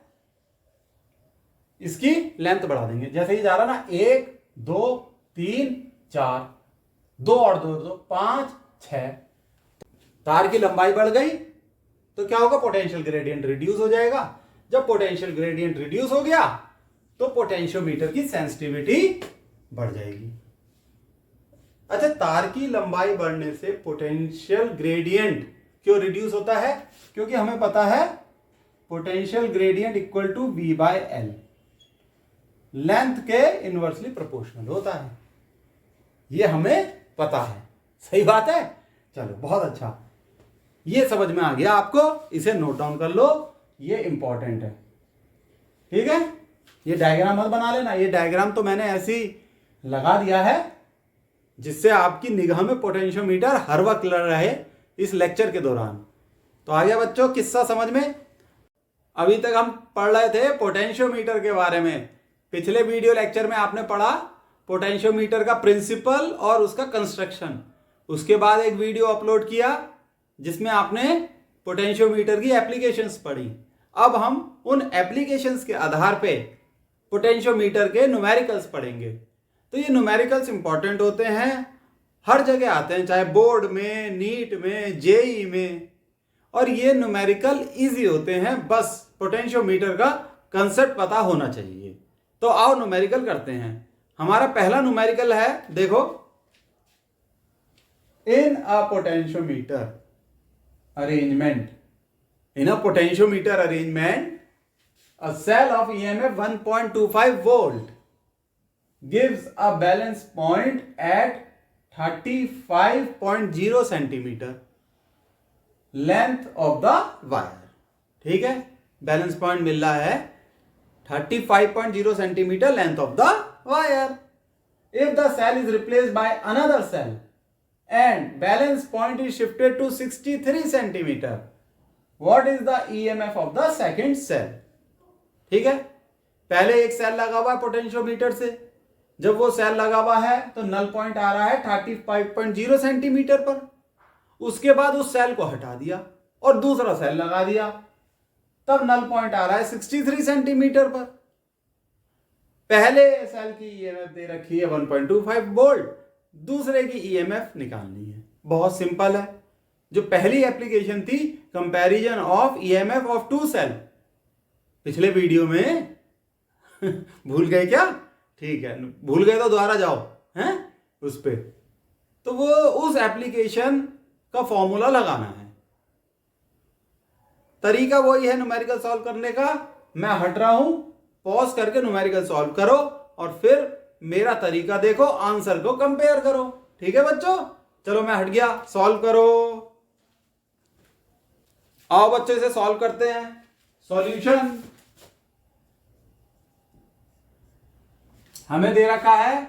इसकी लेंथ बढ़ा देंगे। जैसे ये जा रहा ना, 1 2 3 4, 2 और 2 2 5 6, तार की लंबाई बढ़ गई तो क्या होगा, पोटेंशियल ग्रेडियंट रिड्यूस हो जाएगा। जब पोटेंशियल ग्रेडियंट रिड्यूस हो गया तो पोटेंशियोमीटर की सेंसिटिविटी बढ़ जाएगी। अच्छा, तार की लंबाई बढ़ने से पोटेंशियल ग्रेडियंट क्यों रिड्यूस होता है, क्योंकि हमें पता है potential gradient equal to V by L, लेंथ के इनवर्सली प्रोपोर्शनल होता है, ये हमें पता है। सही बात है, चलो बहुत अच्छा, ये समझ में आ गया आपको, इसे नोट डाउन कर लो, ये इंपॉर्टेंट है। ठीक है, ये डायग्राम मत बना लेना, ये डायग्राम तो मैंने ऐसे ही लगा दिया है जिससे आपकी निगाह में पोटेंशियोमीटर हर वक्त लड़ रहे इस लेक्चर के दौरान। तो आ गया बच्चों किस्सा समझ में। अभी तक हम पढ़ रहे थे पोटेंशियोमीटर के बारे में। पिछले वीडियो लेक्चर में आपने पढ़ा पोटेंशियोमीटर का प्रिंसिपल और उसका कंस्ट्रक्शन। उसके बाद एक वीडियो अपलोड किया जिसमें आपने पोटेंशियोमीटर की एप्लीकेशंस पढ़ी। अब हम उन एप्लीकेशंस के आधार पे पोटेंशियोमीटर के न्यूमेरिकल्स पढ़ेंगे। तो ये न्यूमेरिकल्स इंपॉर्टेंट होते हैं, हर जगह आते हैं, चाहे बोर्ड में, नीट में, जेई में, और ये न्यूमेरिकल इजी होते हैं, बस पोटेंशियोमीटर का कंसेप्ट पता होना चाहिए। तो आओ न्यूमेरिकल करते हैं। हमारा पहला न्यूमेरिकल है, देखो, in a potentiometer arrangement, in a potentiometer arrangement a cell of EMF 1.25 volt gives a balance point at 35.0 centimeter length of the wire। ठीक है, बैलेंस पॉइंट मिल रहा है 35.0 centimeter length of the wire। If the cell is replaced by another cell and balance point is shifted to 63 centimeter, what is the EMF of the second cell? ठीक है, पहले एक सेल लगा हुआ है पोटेंशियोमीटर से, जब वो सेल लगा हुआ है तो नल पॉइंट आ रहा है 35.0 सेंटीमीटर पर। उसके बाद उस सेल को हटा दिया और दूसरा सेल लगा दिया, तब नल पॉइंट आ रहा है 63 सेंटीमीटर पर। पहले सेल की ईएमएफ दे रखी है 1.25 वोल्ट, दूसरे की ईएमएफ निकालनी है। बहुत सिंपल है। जो पहली एप्लीकेशन थी comparison of EMF of two cell, पिछले वीडियो में भूल गए क्या? ठीक है, भूल गए तो दोबारा जाओ हैं उस पे। तो वो उस एप्लीकेशन का फॉर्मूला लगाना है। तरीका वही है न्यूमेरिकल सॉल्व करने का। मैं हट रहा हूं, पॉज करके न्यूमेरिकल सॉल्व करो और फिर मेरा तरीका देखो, आंसर को कंपेयर करो। ठीक है बच्चों, चलो मैं हट गया, सॉल्व करो। आओ बच्चों इसे सॉल्व करते हैं। सॉल्यूशन हमें दे रखा है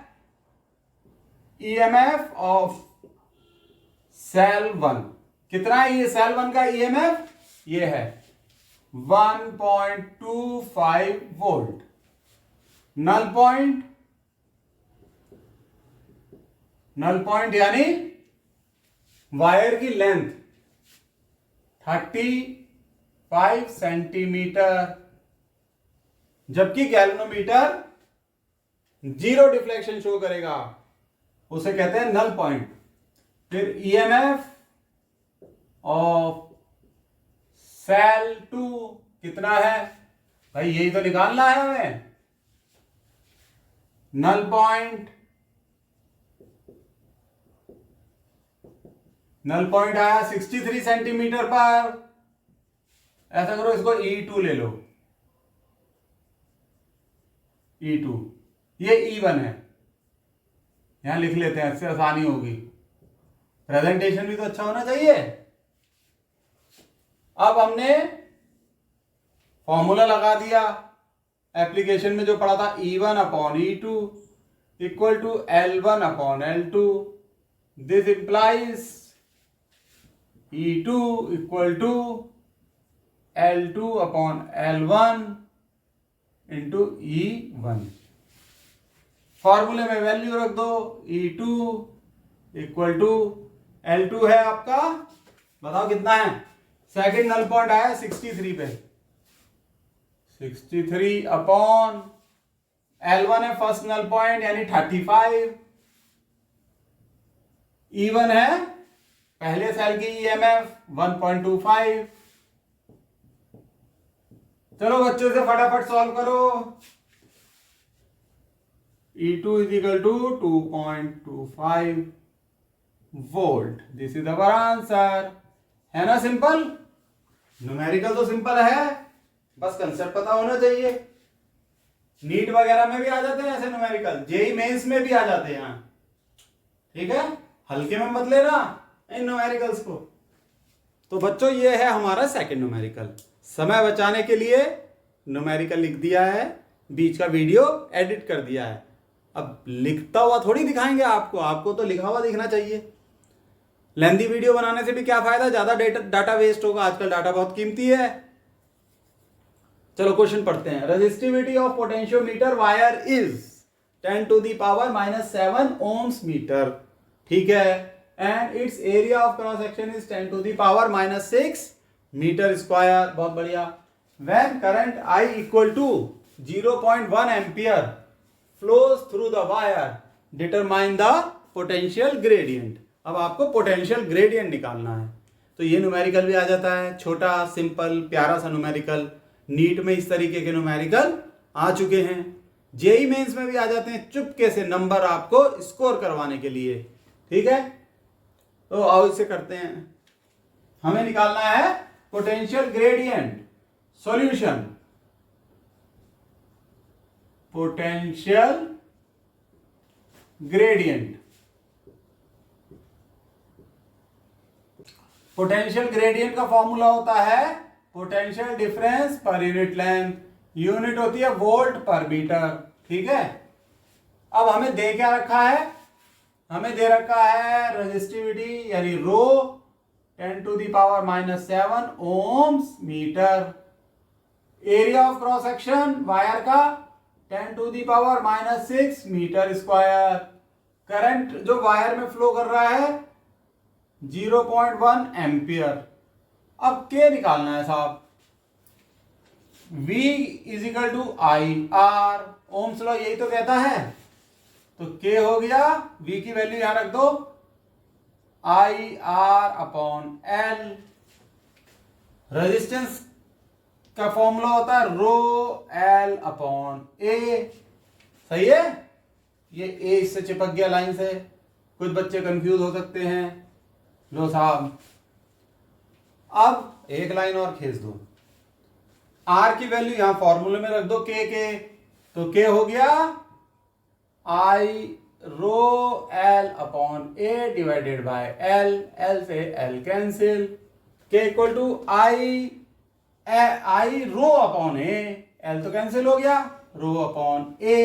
ईएमएफ ऑफ सेल 1। कितना है ये सेल 1 का ईएमएफ? ये है 1.25 वोल्ट। नल पॉइंट यानी वायर की लेंथ 35 सेंटीमीटर, जबकि गैल्वेनोमीटर जीरो डिफ्लेक्शन शो करेगा, उसे कहते हैं नल पॉइंट। फिर ईएमएफ ऑफ सेल 2 कितना है भाई, यही तो निकालना है हमें। नल पॉइंट आया 63 सेंटीमीटर पर। ऐसा करो, इसको E2 ले लो, E2, ये E1 है, यहां लिख लेते हैं, इससे आसानी होगी, प्रेजेंटेशन भी तो अच्छा होना चाहिए। अब हमने फॉर्मूला लगा दिया, एप्लीकेशन में जो पढ़ा था, E1/E2 equal to L1/L2। This implies E2 equal to L2/L1 into E1। फॉर्मूले में वैल्यू रख दो, E2 इक्वल टू L2 है आपका, बताओ कितना है, सेकंड नल पॉइंट आया 63 पे, 63 L1 है फर्स्ट नल पॉइंट यानी 35, E1 है पहले सेल की EMF 1.25। चलो बच्चों से फटाफट सॉल्व करो। E2 is equal to 2.25 volt. This is our answer. है ना सिंपल? न्यूमेरिकल तो सिंपल है, बस कंसेप्ट पता होना चाहिए। नीट वगैरह में भी आ जाते हैं ऐसे न्यूमेरिकल, जेई मेंस में भी आ जाते हैं। ठीक है, हल्के में मत लेना इन न्यूमेरिकल्स को। तो बच्चों ये है हमारा सेकंड न्यूमेरिकल। समय बचाने के लिए न्यूमेरिकल लिख दिया है, बीच का वीडियो एडिट कर दिया है। अब लिखता हुआ थोड़ी दिखाएंगे आपको, आपको तो लिखा हुआ दिखना चाहिए। लेंथी वीडियो बनाने से भी क्या फायदा, ज्यादा डाटा वेस्ट होगा, आजकल डाटा बहुत कीमती है। चलो क्वेश्चन पढ़ते हैं। Resistivity of potentiometer wire is 10 to the power -7 ohms metre. ठीक है, and its area of cross section is 10 to the power -6 metre square. बहुत बढ़िया। When current I equal to 0.1 ampere flows through the wire, determine the potential gradient. अब आपको पोटेंशियल ग्रेडियंट निकालना है। तो ये न्यूमेरिकल भी आ जाता है, छोटा सिंपल प्यारा सा न्यूमेरिकल। नीट में इस तरीके के न्यूमेरिकल आ चुके हैं, जेई मेंस में भी आ जाते हैं, चुपके से नंबर आपको स्कोर करवाने के लिए। ठीक है, तो आओ इसे करते हैं। हमें निकालना है potential gradient. Solution, potential gradient. Potential gradient का फॉर्मूला होता है potential difference per unit length, unit होती है वोल्ट पर मीटर। ठीक है, अब हमें दे क्या रखा है, हमें दे रखा है रेजिस्टिविटी यानी rho 10 to the power -7 ohms metre. Area of cross section wire का 10 to the power -6 metre square. Current जो वायर में फ्लो कर रहा है 0.1 एम्पियर। अब के निकालना है साहब, V is equal to IR, Ohm's law यही तो कहता है। तो के हो गया, V की वैल्यू यहां रख दो, IR/L। रेजिस्टेंस का फॉर्मूला होता है रो L/A। सही है, ये A इससे चिपक गया लाइन से, कुछ बच्चे कंफ्यूज हो सकते हैं। लो साहब, अब एक लाइन और खींच दो, R की वैल्यू यहां फॉर्मूले में रख दो के। तो के हो गया I rho L/A divided by L। L से L cancel, K equal to I रो/A। L तो कैंसिल हो गया, रो/A।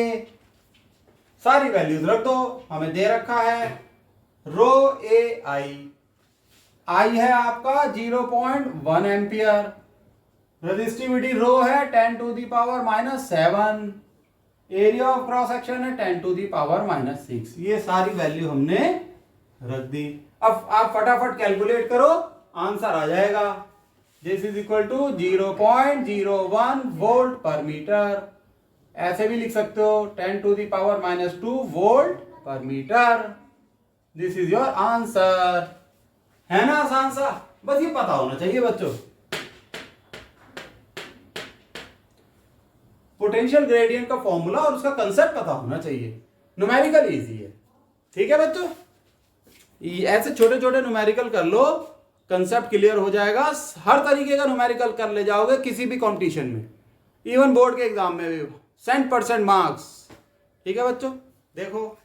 सारी वैल्यूज रख दो, हमें दे रखा है रो I है आपका 0.1 एम्पियर। रेजिस्टिविटी रो है 10 to the power -7। Area of cross section है 10 to the power -6। ये सारी वैल्यू हमने रख दी। अब आप फटाफट कैलकुलेट करो, आंसर आ जाएगा। This is equal to 0.01 volt per metre. ऐसे भी लिख सकते हो 10 to the power -2 volt per metre. This is your answer. है ना आसान सा, बस ये पता होना चाहिए बच्चों। पोटेंशियल ग्रेडियंट का फॉर्मूला और उसका कंसेप्ट पता होना चाहिए। न्यूमेरिकल इजी है, ठीक है बच्चों। ऐसे छोटे छोटे न्यूमेरिकल कर लो, कंसेप्ट क्लियर हो जाएगा। हर तरीके का न्यूमेरिकल कर ले जाओगे किसी भी कंपटीशन में, इवन बोर्ड के एग्जाम में भी 100% मार्क्स, ठीक है बच्चों। देखो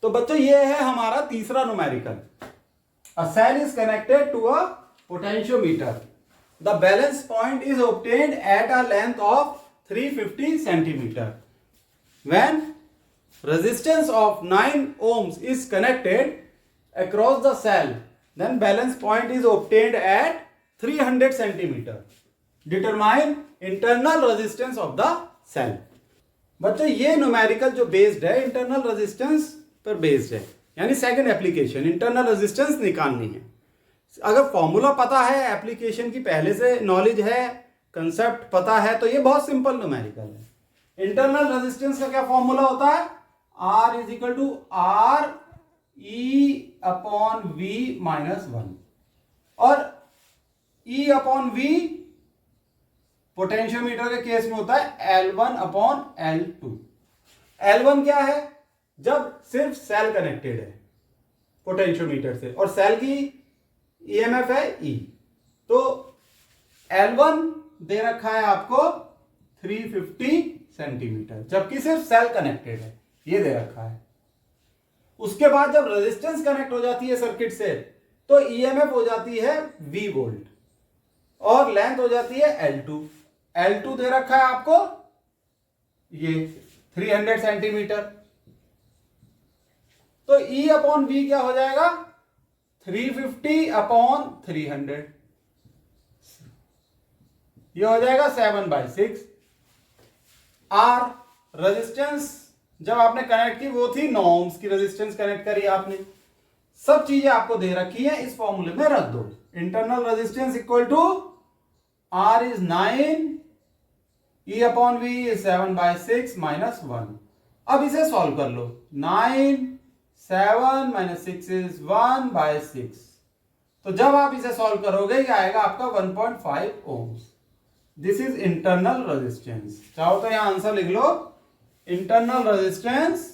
तो बच्चों ये है हमारा तीसरा numerical. A cell is connected to a potentiometer, the balance point is obtained at a length of 350 centimetre. When resistance of 9 ohms is connected across the cell, then balance point is obtained at 300 centimeter. Determine internal resistance of the cell. बच्चों ये न्यूमेरिकल जो बेस्ड है इंटरनल रेजिस्टेंस पर बेस्ड है, यानी सेकंड एप्लीकेशन इंटरनल रेजिस्टेंस निकालनी है। अगर फॉर्मूला पता है, एप्लीकेशन की पहले से नॉलेज है, कंसेप्ट पता है, तो ये बहुत सिंपल न्यूमेरिकल है। इंटरनल रेजिस्टेंस का क्या फॉर्मूला होता है? R is equal to R E upon V minus 1, और E अपॉन वी पोटेंशियोमीटर के केस में होता है L1 अपॉन L2। L1 क्या है? जब सिर्फ सेल कनेक्टेड है पोटेंशियोमीटर से और सेल की EMF है E, तो L1 दे रखा है आपको 350 सेंटीमीटर, जबकि सिर्फ सेल कनेक्टेड है, ये दे रखा है। उसके बाद जब रेजिस्टेंस कनेक्ट हो जाती है सर्किट से, तो ईएमएफ हो जाती है V वोल्ट और लेंथ हो जाती है L2। L2 दे रखा है आपको ये 300 सेंटीमीटर, तो E अपॉन V क्या हो जाएगा? 350 अपॉन 300, ये हो जाएगा 7/6। R रेजिस्टेंस जब आपने कनेक्ट की वो थी 9 ohms की रेजिस्टेंस कनेक्ट करी आपने। सब चीजें आपको दे रखी है, इस फॉर्मूले में रख दो। Internal resistance equal to R is 9, E upon V is 7/6 minus 1। अब इसे सॉल्व कर लो। 9 7 माइनस 6 इज 1/6, तो जब आप इसे सॉल्व करोगे ये आएगा आपका 1.5 ohms। This is internal resistance. चाहो तो यहां आंसर लिख लो, internal resistance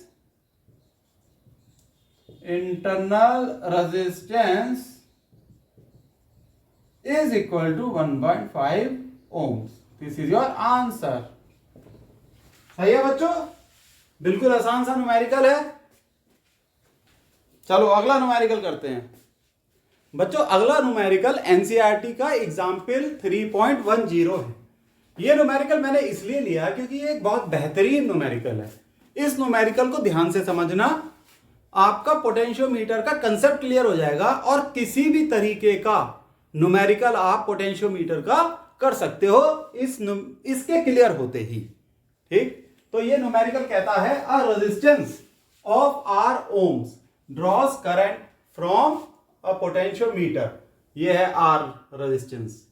is equal to 1.5 ohms. This is your answer. सही है बच्चों, बिल्कुल आसान सा न्यूमेरिकल है। चलो अगला न्यूमेरिकल करते हैं बच्चों। अगला न्यूमेरिकल एनसीईआरटी का एग्जाम्पल 3.10 है। ये न्यूमेरिकल मैंने इसलिए लिया क्योंकि ये एक बहुत बेहतरीन न्यूमेरिकल है। इस न्यूमेरिकल को ध्यान से समझना, आपका पोटेंशियोमीटर का कंसेप्ट क्लियर हो जाएगा और किसी भी तरीके का न्यूमेरिकल आप पोटेंशियोमीटर का कर सकते हो इसके क्लियर होते ही। ठीक, तो ये न्यूमेरिकल कहता है a resistance of R ohms draws current from a potentiometer. ये है R resistance.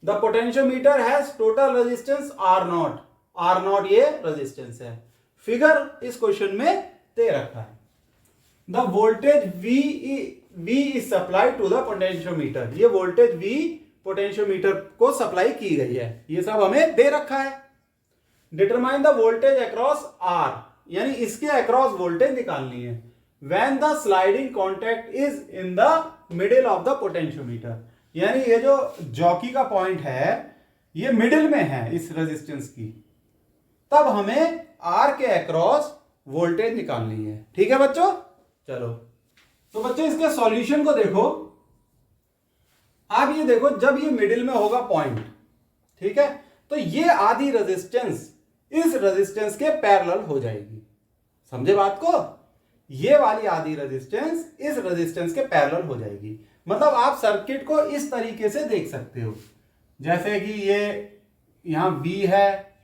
The potentiometer has total resistance R0। R0 ये रेजिस्टेंस है। फिगर इस क्वेश्चन में दे रखा है। The voltage V is supplied to the potentiometer. ये वोल्टेज V पोटेंशियोमीटर को सप्लाई की गई है, ये सब हमें दे रखा है। Determine the voltage across R, यानी इसके अक्रॉस वोल्टेज निकालनी है। When the sliding contact is in the middle of the potentiometer, यानी ये जो जॉकी का पॉइंट है ये मिडिल में है इस रेजिस्टेंस की, तब हमें R के अक्रॉस वोल्टेज निकालनी है। ठीक है बच्चों, चलो तो बच्चों इसके सॉल्यूशन को देखो। आप ये देखो, जब ये मिडिल में होगा पॉइंट, ठीक है, तो ये आधी रेजिस्टेंस इस रेजिस्टेंस के पैरेलल हो जाएगी। समझे बात को? ये वाली आधी रेजिस्टेंस इस रेजिस्टेंस के पैरेलल हो जाएगी। मतलब आप सर्किट को इस तरीके से देख सकते हो, जैसे कि ये यहां V है,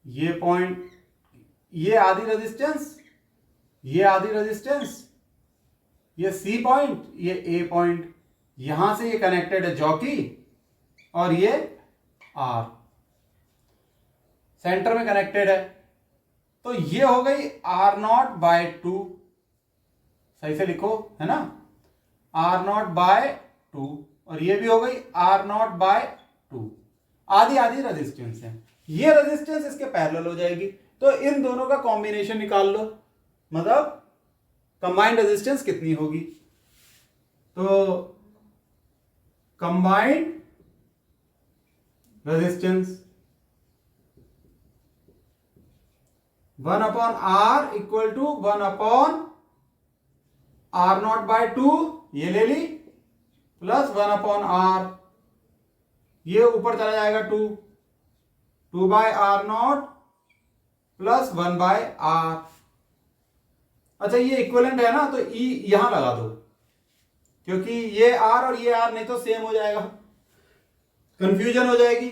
ये पॉइंट, ये आधी रेजिस्टेंस, ये आधी रेजिस्टेंस, ये C पॉइंट, ये A पॉइंट, यहां से ये कनेक्टेड है जॉकी, और ये R सेंटर में कनेक्टेड है। तो ये हो गई R0/2, सही से लिखो है ना, R0/2, और ये भी हो गई R0/2। आधी आधी रेजिस्टेंस है, ये रेजिस्टेंस इसके पैरेलल हो जाएगी, तो इन दोनों का कॉम्बिनेशन निकाल लो, मतलब कंबाइंड रेजिस्टेंस कितनी होगी। तो combined resistance 1/R equal to 1/R0/2, ये ले ली, प्लस 1/R, ये ऊपर चला जाएगा 2/R0 प्लस 1/R। अच्छा ये इक्विवेलेंट है ना, तो ई यहां लगा दो, क्योंकि ये R और ये R नहीं तो सेम हो जाएगा, कंफ्यूजन हो जाएगी।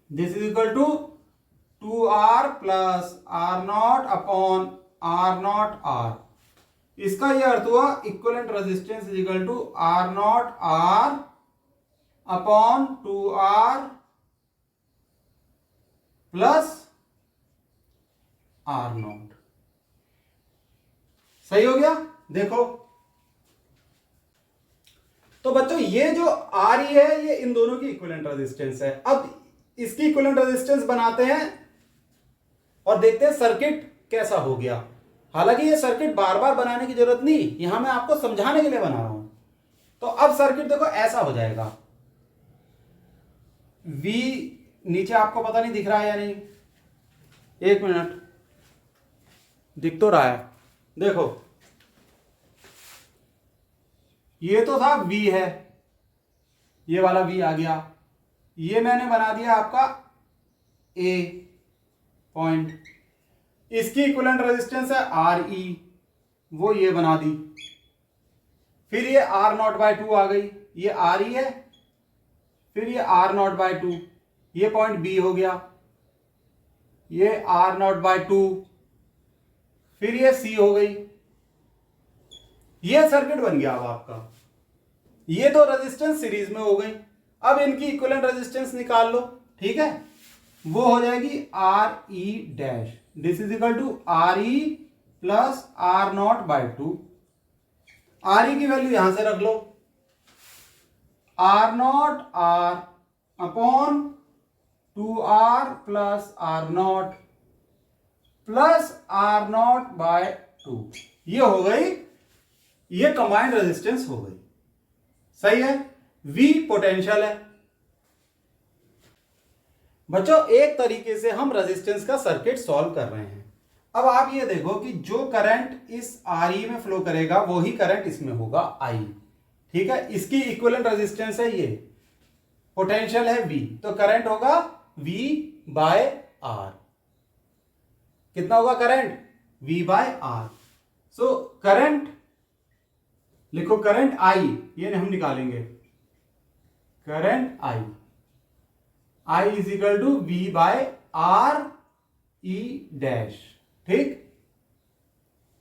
This is equal to 2R plus R0/R0R। इसका ये अर्थ हुआ equivalent resistance is equal to R0R/2R plus R0। सही हो गया। देखो तो बच्चों ये जो R है ये इन दोनों की इक्विवेलेंट रेजिस्टेंस है। अब इसकी इक्विवेलेंट रेजिस्टेंस बनाते हैं और देखते हैं सर्किट कैसा हो गया। हालांकि ये सर्किट बार बार बनाने की जरूरत नहीं, यहां मैं आपको समझाने के लिए बना रहा हूं। तो अब सर्किट देखो ऐसा हो जाएगा। V नीचे आपको पता नहीं दिख रहा है या नहीं, एक मिनट, दिख तो रहा है। देखो ये तो था V है, ये वाला V आ गया, ये मैंने बना दिया आपका A पॉइंट, इसकी इक्विवेलेंट रेजिस्टेंस है RE, वो ये बना दी। फिर ये R0/2 आ गई, ये RE है, फिर ये R0/2, ये पॉइंट B हो गया, ये R0/2, फिर ये C हो गई। ये सर्किट बन गया। अब आपका ये दो रेजिस्टेंस सीरीज में हो गई। अब इनकी इक्विवेलेंट रेजिस्टेंस निकाल लो, ठीक है। वो हो जाएगी RE dash, this is equal to RE plus R0/2। RE की वैल्यू यहां से रख लो, R0R upon 2R plus R0 plus R0/2। ये हो गई, ये कंबाइंड रेजिस्टेंस हो गई। सही है। V पोटेंशियल है। बच्चों एक तरीके से हम रेजिस्टेंस का सर्किट सॉल्व कर रहे हैं। अब आप ये देखो कि जो करंट इस RE में फ्लो करेगा वही करंट इसमें होगा I, ठीक है। इसकी इक्विवेलेंट रेजिस्टेंस है ये, पोटेंशियल है V, तो करंट होगा V/R। कितना होगा करंट? V/R। सो करंट लिखो, करंट I, ये हम निकालेंगे, current I is equal to V/R E dash, ठीक।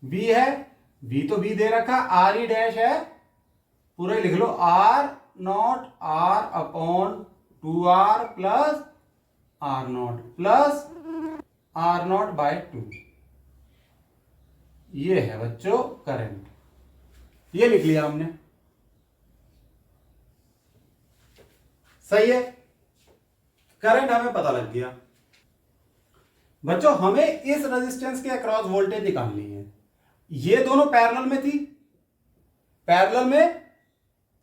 V है, V तो V दे रखा, RE डैश है, पूरे लिख लो R0R upon 2R plus R0 plus R0/2। ये है बच्चों करंट, ये लिख लिया हमने। सही है, करंट हमें पता लग गया। बच्चों हमें इस रेजिस्टेंस के अक्रॉस वोल्टेज निकालनी है। ये दोनों पैरेलल में थी, पैरेलल में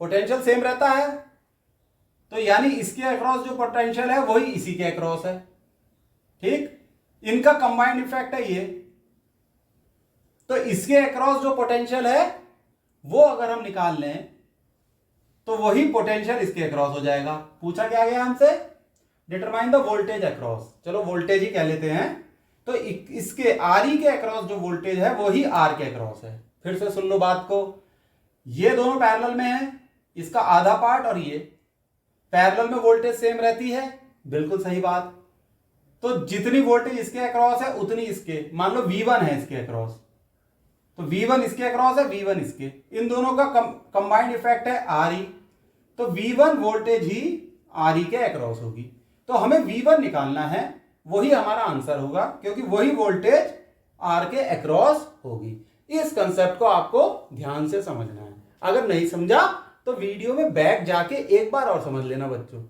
पोटेंशियल सेम रहता है, तो यानी इसके अक्रॉस जो पोटेंशियल है वही इसी के अक्रॉस है, ठीक। इनका कंबाइंड इफेक्ट है ये, तो इसके अक्रॉस जो पोटेंशियल है वो अगर हम निकाल लें तो वही पोटेंशियल इसके अक्रॉस हो जाएगा। पूछा क्या गया हमसे? डिटरमाइन द वोल्टेज अक्रॉस, चलो वोल्टेज ही कह लेते हैं। तो इसके RE के अक्रॉस जो वोल्टेज है वही R के अक्रॉस है। फिर से सुन लो बात को, ये दोनों पैरेलल में है, इसका आधा पार्ट और ये पैरेलल में वोल्टेज सेम रहती है, बिल्कुल सही बात। तो जितनी वोल्टेज इसके अक्रॉस है उतनी इसके, मान लो V1 है इसके अक्रॉस, तो V1 इसके अक्रॉस है, V1 इसके, इन दोनों का कंबाइंड इफेक्ट है RE, तो V1 वोल्टेज ही RE के अक्रॉस होगी। तो हमें V1 निकालना है, वही हमारा आंसर होगा, क्योंकि वही वोल्टेज R के अक्रॉस होगी। इस कंसेप्ट को आपको ध्यान से समझना है। अगर नहीं समझा तो वीडियो में बैक जाके एक बार और समझ लेना बच्चों।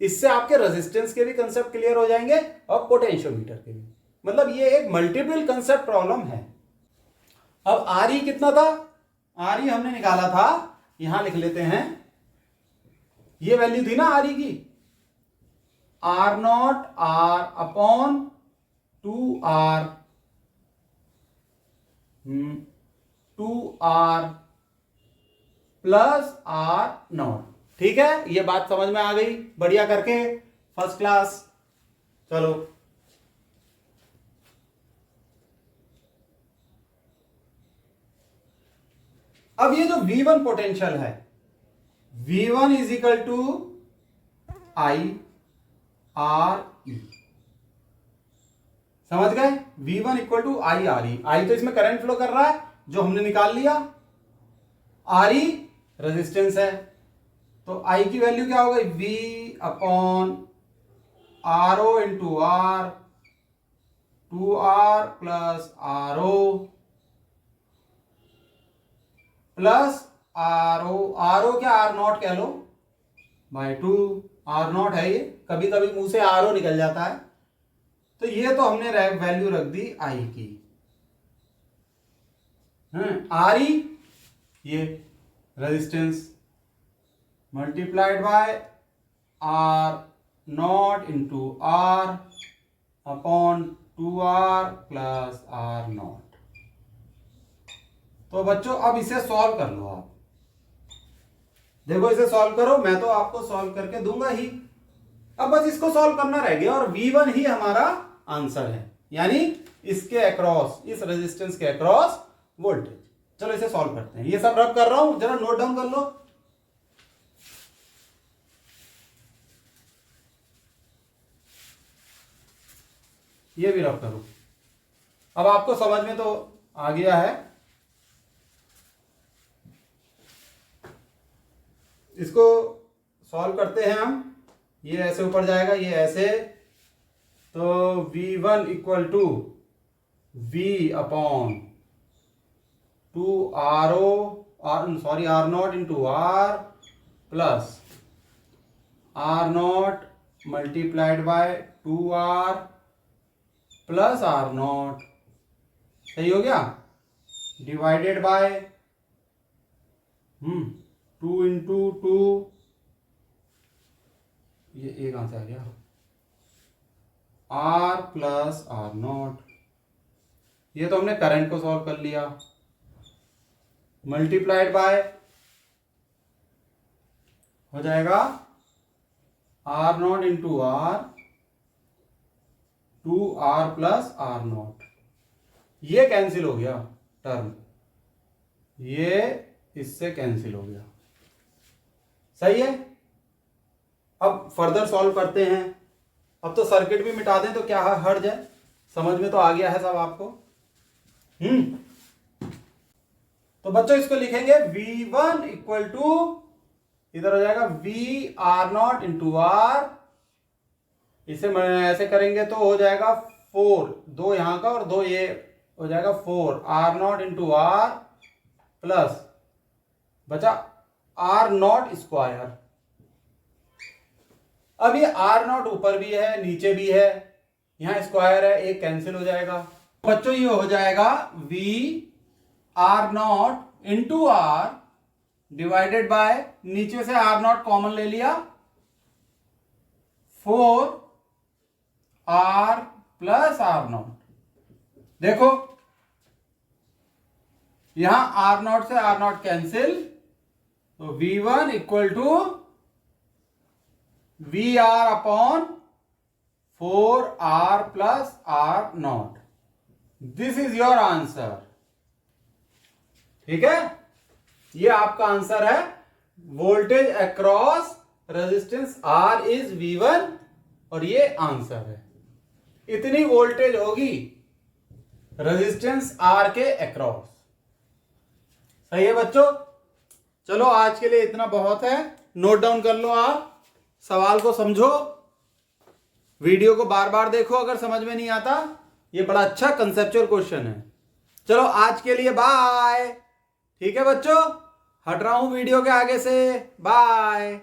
इससे आपके रेजिस्टेंस के भी कंसेप्ट क्लियर हो जाएंगे और पोटेंशियोमीटर के भी। मतलब ये एक मल्टीपल कंसेप्ट प्रॉब्लम है। अब आर कितना था, आर हमने निकाला था, यहां लिख लेते हैं, ये वैल्यू थी ना आर की, R naught R upon 2R 2R plus R naught. ठीक है, ये बात समझ में आ गई, बढ़िया करके, फर्स्ट क्लास। चलो अब ये जो V1 पोटेंशियल है, V1 is equal to I R E, समझ गए? V1 equal to I R E. I तो इसमें करंट फ्लो कर रहा है जो हमने निकाल लिया, आर ई रेजिस्टेंस है, तो आई की वैल्यू क्या हो गई, V upon R O into R, 2R plus R O plus R O क्या आर नॉट कह लो बाय 2, आर नॉट है ये, कभी कभी मुंह से आर ओ निकल जाता है। तो ये तो हमने वैल्यू रख दी आई की, आर ई ये resistance multiplied by R naught into R upon 2R plus R naught. तो बच्चों अब इसे सॉल्व कर लो आप, देखो इसे सॉल्व करो, मैं तो आपको सॉल्व करके दूंगा ही। अब बस इसको सॉल्व करना रह गया और V1 ही हमारा आंसर है, यानी इसके अक्रॉस, इस रेजिस्टेंस के अक्रॉस वोल्टेज। चलो इसे सॉल्व करते हैं, ये सब रब कर रहा हूं, जरा नोट डाउन कर लो। ये भी रब करो। अब आपको समझ में तो आ गया है, इसको सॉल्व करते हैं हम। ये ऐसे ऊपर जाएगा, ये ऐसे, तो V1 equal to V upon 2RO R naught into R plus R naught multiplied by 2R plus R naught, सही हो गया, डिवाइडेड बाय 2 इंटू 2, ये कहां से आ गया, आर प्लस आर नॉट। ये तो हमने करंट को सॉल्व कर लिया, मल्टीप्लाइड बाय हो जाएगा R naught into R, 2R plus R naught. ये कैंसिल हो गया टर्म, ये इससे कैंसिल हो गया, सही है। अब फर्दर सॉल्व करते हैं। अब तो सर्किट भी मिटा दें तो क्या हर्ज है, समझ में तो आ गया है सब आपको। तो बच्चों इसको लिखेंगे V1 इक्वल टू, इधर हो जाएगा V R naught into R, इसे ऐसे करेंगे तो हो जाएगा 4, 2 यहां का और 2 ये हो जाएगा 4 R naught into R plus बचा आर नॉट स्क्वायर। अब ये आर नॉट ऊपर भी है नीचे भी है, यहां स्क्वायर है, एक कैंसिल हो जाएगा। बच्चों ये हो जाएगा V R naught into R divided by, नीचे से आर नॉट कॉमन ले लिया, 4 आर प्लस आर नॉट। देखो यहां आर नॉट से आर नॉट कैंसिल, तो V1 equal to V R upon 4R plus R naught. This is your answer, ठीक है, ये आपका आंसर है। Voltage across resistance R is V1 और ये आंसर है। इतनी वोल्टेज होगी रेजिस्टेंस R के अक्रॉस, सही है बच्चों। चलो आज के लिए इतना बहुत है, नोट डाउन कर लो, आप सवाल को समझो, वीडियो को बार बार देखो अगर समझ में नहीं आता, ये बड़ा अच्छा कंसेप्चुअल क्वेश्चन है। चलो आज के लिए बाय, ठीक है बच्चों, हट रहा हूं वीडियो के आगे से, बाय।